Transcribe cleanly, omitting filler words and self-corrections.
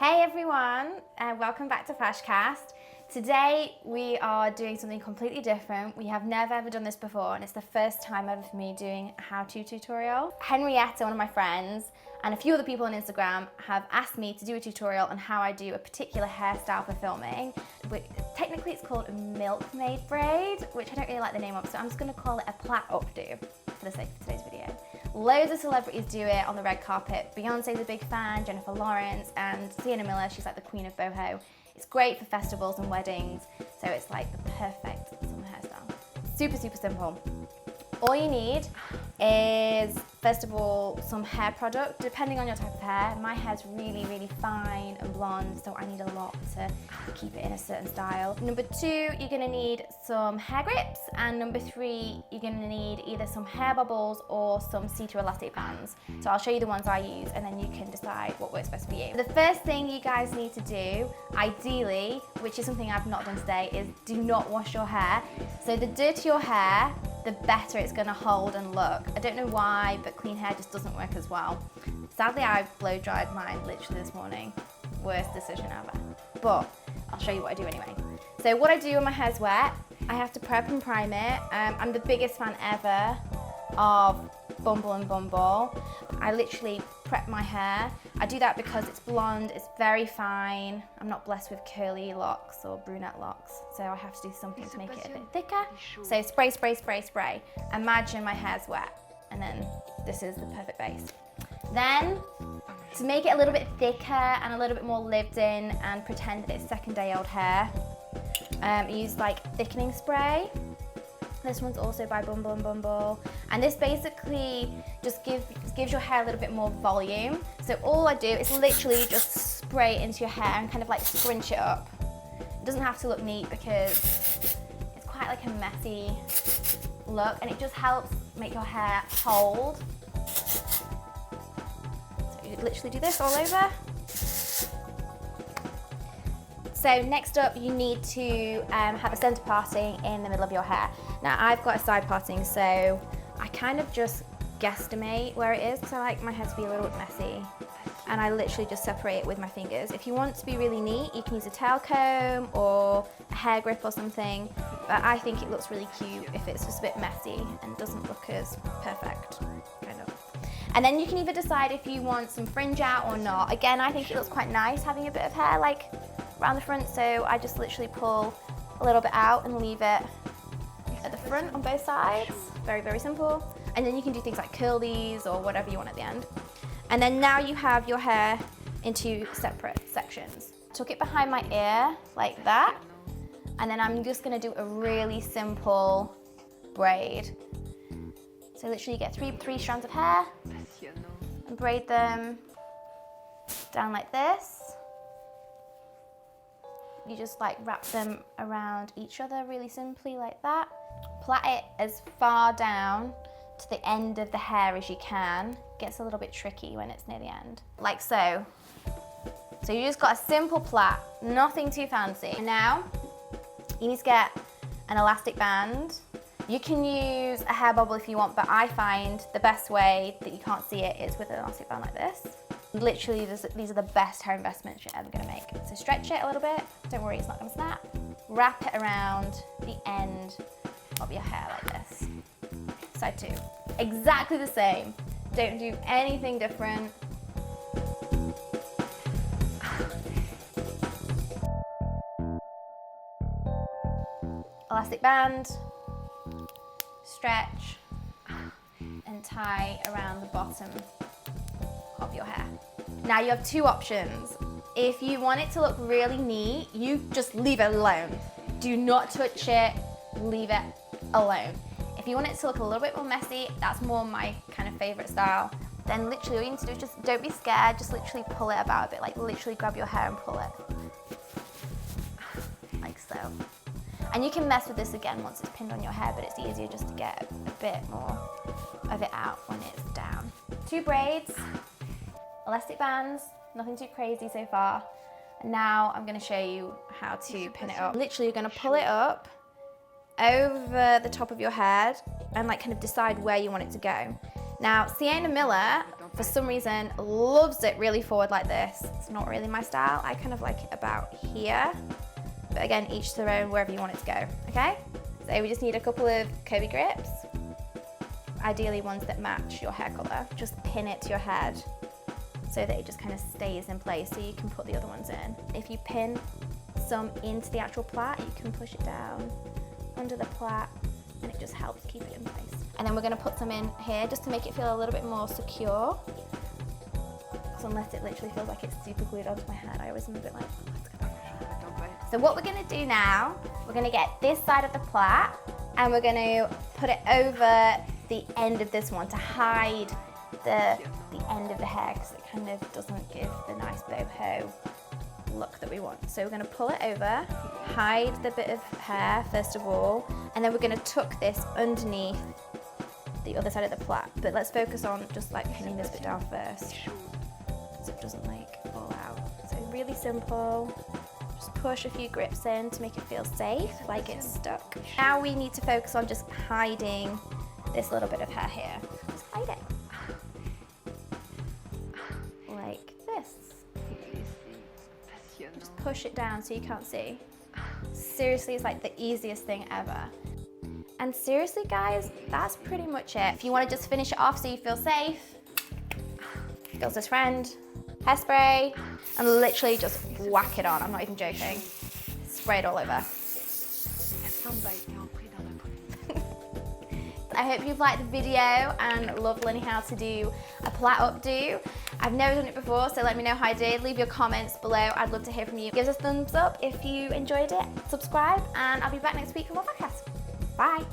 Hey everyone, and welcome back to FASHCAST. Today we are doing something completely different. We have never ever done this before, and it's the first time ever for me doing a how-to tutorial. Henrietta, one of my friends, and a few other people on Instagram have asked me to do a tutorial on how I do a particular hairstyle for filming. Technically it's called a Milkmaid Braid, which I don't really like the name of, so I'm just going to call it a plait updo for the sake of today's video. Loads of celebrities do it on the red carpet. Beyonce's a big fan, Jennifer Lawrence, and Sienna Miller, she's like the queen of boho. It's great for festivals and weddings, so it's like the perfect summer hairstyle. Super, super simple. All you need is, first of all, some hair product, depending on your type of hair. My hair's really, really fine and blonde, so I need a lot to keep it in a certain style. Number two, you're gonna need some hair grips, and number three, you're gonna need either some hair bubbles or some see-through elastic bands. So I'll show you the ones I use, and then you can decide what works best for you. The first thing you guys need to do, ideally, which is something I've not done today, is do not wash your hair. So the dirtier your hair, the better it's going to hold and look. I don't know why, but clean hair just doesn't work as well. Sadly, I blow dried mine literally this morning. Worst decision ever. But I'll show you what I do anyway. So what I do when my hair's wet, I have to prep and prime it. I'm the biggest fan ever of Bumble and Bumble. I literally prep my hair. I do that because it's blonde, it's very fine. I'm not blessed with curly locks or brunette locks, so I have to do something to make it a bit thicker. So spray, spray, spray, spray. Imagine my hair's wet, and then this is the perfect base. Then, to make it a little bit thicker and a little bit more lived in and pretend that it's second day old hair, I use like thickening spray. This one's also by Bumble and Bumble. And this basically just gives your hair a little bit more volume. So all I do is literally just spray it into your hair and kind of like scrunch it up. It doesn't have to look neat because it's quite like a messy look, and it just helps make your hair hold. So you literally do this all over. So next up, you need to have a centre parting in the middle of your hair. Now I've got a side parting, so I kind of just guesstimate where it is because I like my hair to be a little bit messy, and I literally just separate it with my fingers. If you want to be really neat, you can use a tail comb or a hair grip or something, but I think it looks really cute if it's just a bit messy and doesn't look as perfect, kind of. And then you can either decide if you want some fringe out or not. Again, I think it looks quite nice having a bit of hair like around the front, so I just literally pull a little bit out and leave it at the front on both sides. Very, very simple. And then you can do things like curl these or whatever you want at the end. And then now you have your hair in two separate sections. Tuck it behind my ear like that, and then I'm just gonna do a really simple braid. So literally you get three strands of hair and braid them down like this. You just like wrap them around each other really simply like that. Plait it as far down to the end of the hair as you can. Gets a little bit tricky when it's near the end. Like so. So you just got a simple plait, nothing too fancy. Now, you need to get an elastic band. You can use a hair bubble if you want, but I find the best way that you can't see it is with an elastic band like this. Literally, these are the best hair investments you're ever gonna make. So stretch it a little bit. Don't worry, it's not gonna snap. Wrap it around the end of your hair like this. Side two. Exactly the same. Don't do anything different. Elastic band, stretch, and tie around the bottom of your hair. Now you have two options. If you want it to look really neat, you just leave it alone. Do not touch it, leave it alone. If you want it to look a little bit more messy, that's more my kind of favorite style, then literally all you need to do is just don't be scared, just literally pull it about a bit, like literally grab your hair and pull it. Like so. And you can mess with this again once it's pinned on your hair, but it's easier just to get a bit more of it out when it's down. Two braids, elastic bands, nothing too crazy so far. And now I'm gonna show you how to pin it up. Literally you're gonna pull it up over the top of your head and like kind of decide where you want it to go. Now, Sienna Miller for some reason, loves it really forward like this. It's not really my style. I kind of like it about here. But again, each to their own, wherever you want it to go, okay? So we just need a couple of Kobe grips. Ideally ones that match your hair color. Just pin it to your head so that it just kind of stays in place so you can put the other ones in. If you pin some into the actual plait, you can push it down under the plait and it just helps keep it in place. And then we're gonna put some in here just to make it feel a little bit more secure. Because unless it literally feels like it's super glued onto my head, I always am a bit like, oh, let's go. So what we're gonna do now, we're gonna get this side of the plait and we're gonna put it over the end of this one to hide the end of the hair because it kind of doesn't give the nice boho look that we want. So we're going to pull it over, hide the bit of hair first of all, and then we're going to tuck this underneath the other side of the plait. But let's focus on just like pinning this bit down first so it doesn't like fall out. So really simple. Just push a few grips in to make it feel safe, like it's stuck. Now we need to focus on just hiding this little bit of hair here. Just hide it. Like this. Just push it down so you can't see. Seriously, it's like the easiest thing ever. And seriously guys, that's pretty much it. If you want to just finish it off so you feel safe, girl's best friend, hairspray, and literally just whack it on. I'm not even joking. Spray it all over. I hope you've liked the video and loved learning how to do a plait updo. I've never done it before, so let me know how I did. Leave your comments below. I'd love to hear from you. Give us a thumbs up if you enjoyed it. Subscribe, and I'll be back next week with more podcasts. Bye.